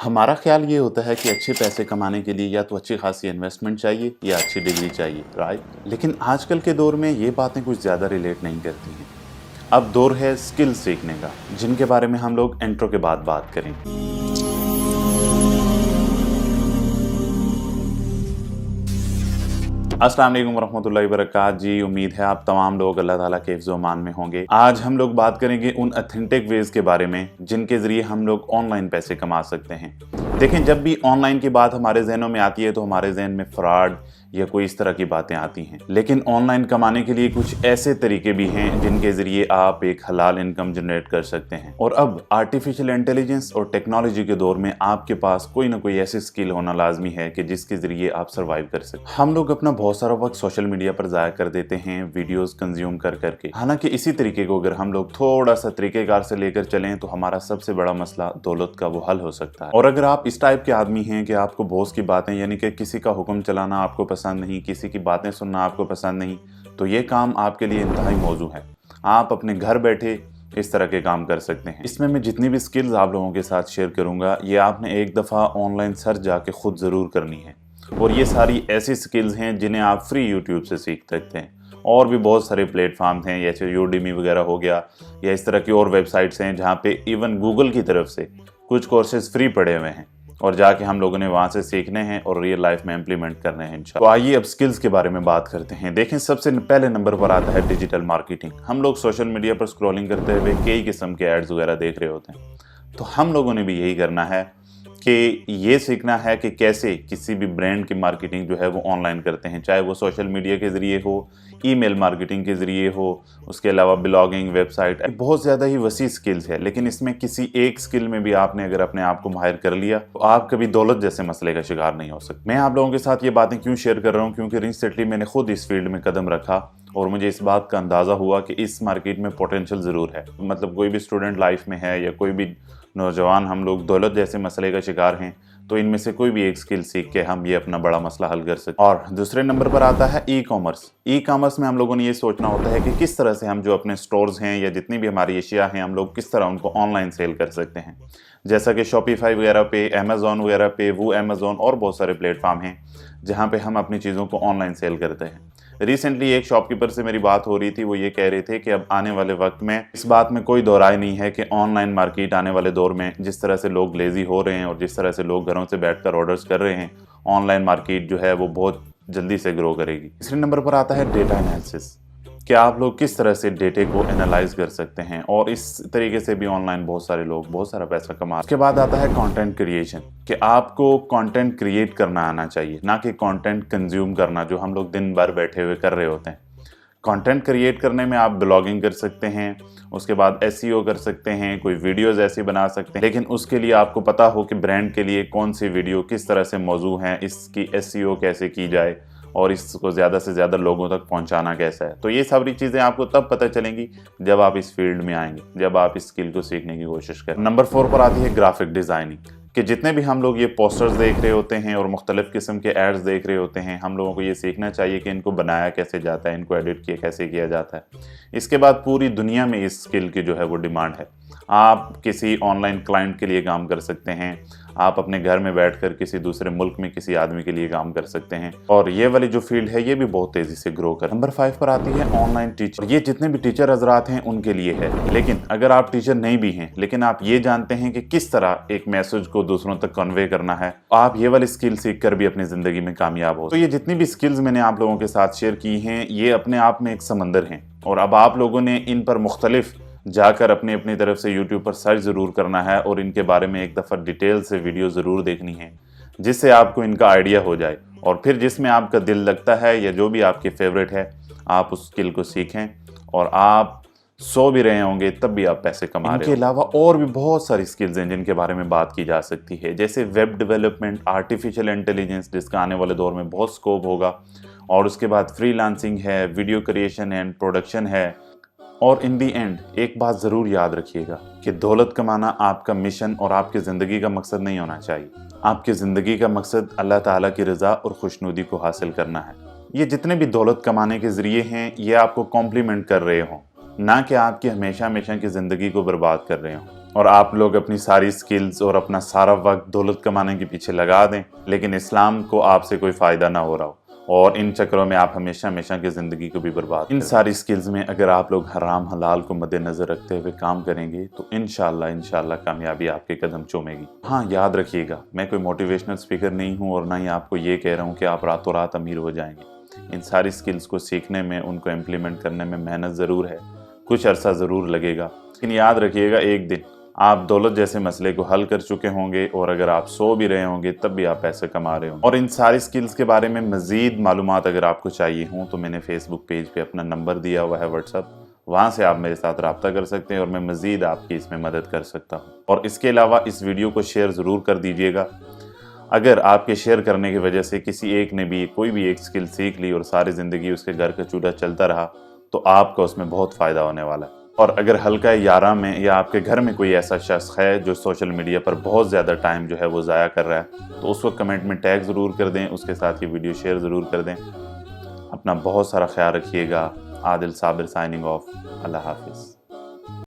हमारा ख्याल ये होता है कि अच्छे पैसे कमाने के लिए या तो अच्छी खासी इन्वेस्टमेंट चाहिए या अच्छी डिग्री चाहिए, राइट। लेकिन आजकल के दौर में ये बातें कुछ ज़्यादा रिलेट नहीं करती हैं। अब दौर है स्किल सीखने का, जिनके बारे में हम लोग इंट्रो के बाद बात करेंगे। अस्सलाम वालेकुम रहमतुल्लाहि व बरकातहू जी। उम्मीद है आप तमाम लोग अल्लाह ताला के हिफ्ज़ व अमान में होंगे। आज हम लोग बात करेंगे उन ऑथेंटिक वेज के बारे में जिनके ज़रिए हम लोग ऑनलाइन पैसे कमा सकते हैं। देखें, जब भी ऑनलाइन की बात हमारे जहनों में आती है तो हमारे जहन में फ्रॉड या कोई इस तरह की बातें आती हैं। लेकिन ऑनलाइन कमाने के लिए कुछ ऐसे तरीके भी हैं जिनके ज़रिए आप एक हलाल इनकम जनरेट कर सकते हैं। और अब आर्टिफिशियल इंटेलिजेंस और टेक्नोलॉजी के दौर में आपके पास कोई ना कोई ऐसी स्किल होना लाजमी है कि जिसके ज़रिए आप सर्वाइव कर सकें। हम लोग अपना बहुत सारा वक्त सोशल मीडिया पर ज़ाया कर देते हैं वीडियोस कंज्यूम कर करके। हालांकि इसी तरीके को अगर हम लोग थोड़ा सा तरीक़ेकार से लेकर चलें तो हमारा सबसे बड़ा मसला दौलत का वो हल हो सकता है। और अगर आप इस टाइप के आदमी हैं कि आपको बॉस की बातें यानी कि किसी का हुक्म चलाना आपको पसंद नहीं, किसी की बातें सुनना आपको पसंद नहीं, तो ये काम आपके लिए इंतहाई मौजू है। आप अपने घर बैठे इस तरह के काम कर सकते हैं। इसमें मैं जितनी भी स्किल्स आप लोगों के साथ शेयर करूंगा ये आपने एक दफ़ा ऑनलाइन सर्च जाके खुद ज़रूर करनी है। और ये सारी ऐसी स्किल्स हैं जिन्हें आप फ्री यूट्यूब से सीख सकते हैं। और भी बहुत सारे प्लेटफॉर्म हैं जैसे यूडेमी वगैरह हो गया या इस तरह की और वेबसाइट्स हैं जहाँ पे इवन गूगल की तरफ से कुछ कोर्सेज फ्री पड़े हुए हैं और जाके हम लोगों ने वहाँ से सीखने हैं और रियल लाइफ में इम्प्लीमेंट करने हैं इंशाल्लाह। तो आइए अब स्किल्स के बारे में बात करते हैं। देखें, सबसे पहले नंबर पर आता है डिजिटल मार्केटिंग। हम लोग सोशल मीडिया पर स्क्रॉलिंग करते हुए कई किस्म के एड्स वगैरह देख रहे होते हैं, तो हम लोगों ने भी यही करना है कि ये सीखना है कि कैसे किसी भी ब्रांड की मार्केटिंग जो है वो ऑनलाइन करते हैं, चाहे वो सोशल मीडिया के ज़रिए हो, ईमेल मार्केटिंग के ज़रिए हो, उसके अलावा ब्लॉगिंग, वेबसाइट, बहुत ज़्यादा ही वसी स्किल्स है। लेकिन इसमें किसी एक स्किल में भी आपने अगर अपने आप को माहिर कर लिया तो आप कभी दौलत जैसे मसले का शिकार नहीं हो सकते। मैं आप लोगों के साथ ये बातें क्यों शेयर कर रहा हूँ, क्योंकि रिसेंटली मैंने खुद इस फील्ड में कदम रखा और मुझे इस बात का अंदाज़ा हुआ कि इस मार्केट में पोटेंशियल ज़रूर है। मतलब कोई भी स्टूडेंट लाइफ में है या कोई भी नौजवान, हम लोग दौलत जैसे मसले का शिकार हैं, तो इनमें से कोई भी एक स्किल सीख के हम ये अपना बड़ा मसला हल कर सकते हैं। और दूसरे नंबर पर आता है ई कॉमर्स। ई कॉमर्स में हम लोगों ने ये सोचना होता है कि किस तरह से हम जो अपने स्टोर्स हैं या जितनी भी हमारी एशिया हैं हम लोग किस तरह उनको ऑनलाइन सेल कर सकते हैं। जैसा कि शॉपिफाई वगैरह पे, अमेज़ॉन वगैरह पे, वो अमेज़ॉन और बहुत सारे प्लेटफॉर्म हैं जहाँ पे हम अपनी चीज़ों को ऑनलाइन सेल करते हैं। रिसेंटली एक शॉपकीपर से मेरी बात हो रही थी, वो ये कह रहे थे कि अब आने वाले वक्त में इस बात में कोई दो राय नहीं है कि ऑनलाइन मार्केट आने वाले दौर में जिस तरह से लोग लेजी हो रहे हैं और जिस तरह से लोग घरों से बैठकर ऑर्डर्स कर रहे हैं, ऑनलाइन मार्केट जो है वो बहुत जल्दी से ग्रो करेगी। तीसरे नंबर पर आता है डेटा एनालिसिस, कि आप लोग किस तरह से डेटे को एनालाइज कर सकते हैं, और इस तरीके से भी ऑनलाइन बहुत सारे लोग बहुत सारा पैसा कमा। उसके बाद आता है कंटेंट क्रिएशन, कि आपको कंटेंट क्रिएट करना आना चाहिए, ना कि कंटेंट कंज्यूम करना जो हम लोग दिन भर बैठे हुए कर रहे होते हैं। कंटेंट क्रिएट करने में आप ब्लॉगिंग कर सकते हैं, उसके बाद एसईओ कर सकते हैं, कोई वीडियोस ऐसी बना सकते हैं, लेकिन उसके लिए आपको पता हो कि ब्रांड के लिए कौन सी वीडियो किस तरह से मौजू है, इसकी एसईओ कैसे की जाए और इसको ज़्यादा से ज़्यादा लोगों तक पहुंचाना कैसा है। तो ये सारी चीज़ें आपको तब पता चलेंगी जब आप इस फील्ड में आएंगे, जब आप इस स्किल को सीखने की कोशिश करें। नंबर 4 पर आती है ग्राफिक डिज़ाइनिंग, कि जितने भी हम लोग ये पोस्टर्स देख रहे होते हैं और मुख्तलिफ़ किस्म के एड्स देख रहे होते हैं, हम लोगों को ये सीखना चाहिए कि इनको बनाया कैसे जाता है, इनको एडिट किया कैसे किया जाता है। इसके बाद पूरी दुनिया में इस स्किल की जो है वो डिमांड है। आप किसी ऑनलाइन क्लाइंट के लिए काम कर सकते हैं, आप अपने घर में बैठकर किसी दूसरे मुल्क में किसी आदमी के लिए काम कर सकते हैं, और ये वाली जो फील्ड है ये भी बहुत तेज़ी से ग्रो कर। नंबर 5 पर आती है ऑनलाइन टीचर। ये जितने भी टीचर हजरात हैं उनके लिए है, लेकिन अगर आप टीचर नहीं भी हैं लेकिन आप ये जानते हैं कि किस तरह एक मैसेज को दूसरों तक कन्वे करना है, आप ये वाली स्किल सीख कर भी अपनी ज़िंदगी में कामयाब हो। तो ये जितनी भी स्किल्स मैंने आप लोगों के साथ शेयर की हैं ये अपने आप में एक समंदर हैं, और अब आप लोगों ने इन पर मुख्तलिफ जाकर अपनी अपनी तरफ से यूट्यूब पर सर्च ज़रूर करना है और इनके बारे में एक दफ़ा डिटेल से वीडियो ज़रूर देखनी है, जिससे आपको इनका आइडिया हो जाए, और फिर जिसमें आपका दिल लगता है या जो भी आपकी फेवरेट है आप उस स्किल को सीखें, और आप सो भी रहे होंगे तब भी आप पैसे कमा रहे हैं। इनके अलावा और भी बहुत सारी स्किल्स हैं जिनके बारे में बात की जा सकती है, जैसे वेब डेवलपमेंट, आर्टिफिशियल इंटेलिजेंस जिसका आने वाले दौर में बहुत स्कोप होगा, और उसके बाद फ्रीलांसिंग है, वीडियो क्रिएशन एंड प्रोडक्शन है। और इन दी एंड एक बात ज़रूर याद रखिएगा कि दौलत कमाना आपका मिशन और आपकी ज़िंदगी का मकसद नहीं होना चाहिए। आपकी ज़िंदगी का मकसद अल्लाह ताला की रज़ा और खुशनुदी को हासिल करना है। ये जितने भी दौलत कमाने के ज़रिए हैं ये आपको कॉम्प्लीमेंट कर रहे हों, ना कि आपकी हमेशा हमेशा की ज़िंदगी को बर्बाद कर रहे हों। और आप लोग अपनी सारी स्किल्स और अपना सारा वक्त दौलत कमाने के पीछे लगा दें, लेकिन इस्लाम को आपसे कोई फ़ायदा ना हो रहा हो और इन चक्करों में आप हमेशा हमेशा की ज़िंदगी को भी बर्बाद। इन सारी स्किल्स में अगर आप लोग हराम हलाल को मद्देनज़र रखते हुए काम करेंगे तो इंशाल्लाह कामयाबी आपके कदम चूमेगी। हाँ, याद रखिएगा, मैं कोई मोटिवेशनल स्पीकर नहीं हूँ और ना ही आपको ये कह रहा हूँ कि आप रातों रात अमीर हो जाएंगे। इन सारी स्किल्स को सीखने में, उनको इम्प्लीमेंट करने में मेहनत ज़रूर है, कुछ अरसा ज़रूर लगेगा, लेकिन याद रखिएगा एक दिन आप दौलत जैसे मसले को हल कर चुके होंगे और अगर आप सो भी रहे होंगे तब भी आप पैसे कमा रहे होंगे। और इन सारी स्किल्स के बारे में मज़ीद मालूमात अगर आपको चाहिए हों तो मैंने फेसबुक पेज पे अपना नंबर दिया हुआ है व्हाट्सअप, वहाँ से आप मेरे साथ रब्ता कर सकते हैं और मैं मज़ीद आपकी इसमें मदद कर सकता हूँ। और इसके अलावा इस वीडियो को शेयर ज़रूर कर दीजिएगा। अगर आपके शेयर करने की वजह से किसी एक ने भी कोई भी एक स्किल सीख ली और सारी ज़िंदगी उसके घर का चूल्हा चलता रहा तो आपका उसमें बहुत फ़ायदा होने वाला है। और अगर हल्का 11 में या आपके घर में कोई ऐसा शख्स है जो सोशल मीडिया पर बहुत ज़्यादा टाइम जो है वो ज़ाया कर रहा है तो उसको कमेंट में टैग ज़रूर कर दें, उसके साथ ये वीडियो शेयर ज़रूर कर दें। अपना बहुत सारा ख्याल रखिएगा। Adil Sabir signing off. अल्लाह हाफिज़।